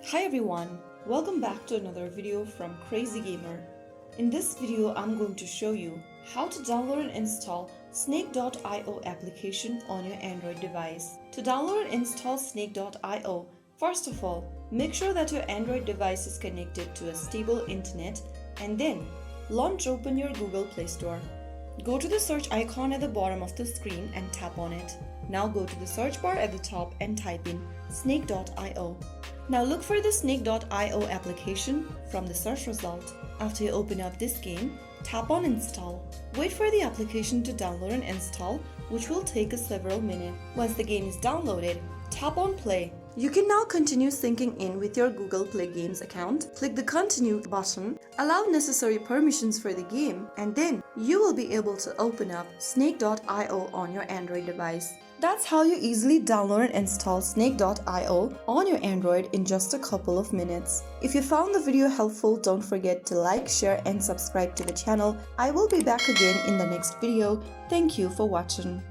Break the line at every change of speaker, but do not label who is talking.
Hi everyone, welcome back to another video from Crazy Gamer. In this video, I'm going to show you how to download and install Snake.io application on your Android device. To download and install Snake.io, first of all, make sure that your Android device is connected to a stable internet and then launch open your Google Play Store. Go to the search icon at the bottom of the screen and tap on it. Now go to the search bar at the top and type in Snake.io. Now look for the Snake.io application from the search result. After you open up this game, tap on Install. Wait for the application to download and install, which will take several minutes. Once the game is downloaded, tap on Play. You can now continue syncing in with your Google Play Games account. Click the Continue button, allow necessary permissions for the game, and then you will be able to open up Snake.io on your Android device. That's how you easily download and install Snake.io on your Android in just a couple of minutes. If you found the video helpful, don't forget to like, share and subscribe to the channel. I will be back again in the next video. Thank you for watching.